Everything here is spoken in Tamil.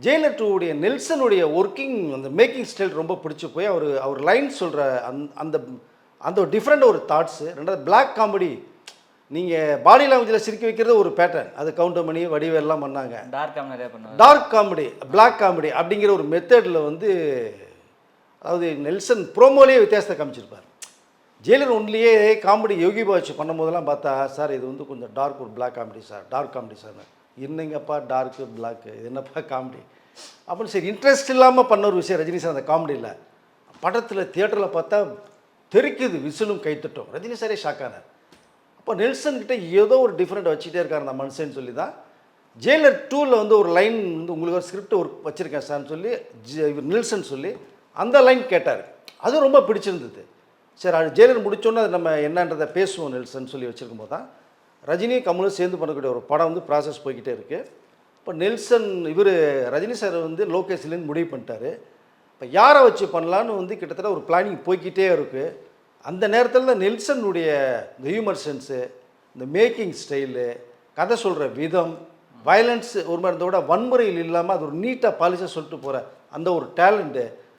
ஜெயிலர் டூவுடைய நெல்சனுடைய ஒர்க்கிங் அந்த மேக்கிங் ஸ்டைல் ரொம்ப பிடிச்சி போய் அவர் லைன் சொல்கிற அந்த அந்த ஒரு டிஃப்ரெண்ட் ஒரு தாட்ஸு. ரெண்டாவது பிளாக் காமெடி, நீங்கள் பாடி லாங்குவேஜில் சிரிக்க வைக்கிறது ஒரு பேட்டர்ன், அது கவுண்டமணி வடிவேல்லாம் பண்ணாங்க. டார்க் காமெடி நிறைய பண்ணுவாங்க. டார்க் காமெடி, பிளாக் காமெடி அப்படிங்கிற ஒரு மெத்தடில் வந்து அதாவது நெல்சன் ப்ரோமோலேயே வித்தியாசத்தை காமிச்சிருப்பார். ஜெயிலர் ஒன்லியே காமெடி யோகி பாய்ச்சி பண்ணும் போதெல்லாம் பார்த்தா, சார் இது வந்து கொஞ்சம் டார்க் ஒரு black comedy sir, dark comedy sir. என்னங்கப்பா டார்க்கு பிளாக்கு, இது என்னப்பா காமெடி அப்படின்னு சரி இன்ட்ரெஸ்ட் இல்லாமல் பண்ண ஒரு விஷயம் ரஜினி சார் அந்த காமெடியில். படத்தில் தியேட்டரில் பார்த்தா தெரிக்குது, விசிலும் கைத்தட்டும். ரஜினி சாரே ஷாக்கானார். அப்போ நெல்சன் கிட்ட ஏதோ ஒரு டிஃப்ரெண்ட் வச்சுக்கிட்டே இருக்கார் அந்த மனுஷன்னு சொல்லி தான் ஜெயிலர் டூவில் வந்து ஒரு லைன் வந்து உங்களுக்கு ஒரு ஸ்கிரிப்ட் ஒரு வச்சுருக்கேன் சார்னு சொல்லி இவர் நெல்சன் சொல்லி அந்த லைன் கேட்டார். அது ரொம்ப பிடிச்சிருந்தது. சரி அது ஜெயிலர் முடிச்சோன்னே அது நம்ம என்னன்றதை பேசுவோம் நெல்சன் சொல்லி வச்சுருக்கும் போது தான் ரஜினி கமலும் சேர்ந்து பண்ணக்கூடிய ஒரு படம் வந்து ப்ராசஸ் போய்கிட்டே இருக்குது. இப்போ நெல்சன் இவர் ரஜினி சார் வந்து லோகேஷ்லேருந்து முடிவு பண்ணிட்டார். இப்போ யாரை வச்சு பண்ணலான்னு வந்து கிட்டத்தட்ட ஒரு பிளானிங் போய்கிட்டே இருக்குது. அந்த நேரத்தில் தான் நெல்சனுடைய இந்த ஹியூமர் சென்ஸு, இந்த மேக்கிங் ஸ்டைலு, கதை சொல்கிற விதம், வயலன்ஸ் ஒரு மாதிரி இருந்தோட வன்முறையில் இல்லாமல் அது ஒரு நீட்டாக பாலிஷாக சொல்லிட்டு போகிற அந்த ஒரு டேலண்ட்டு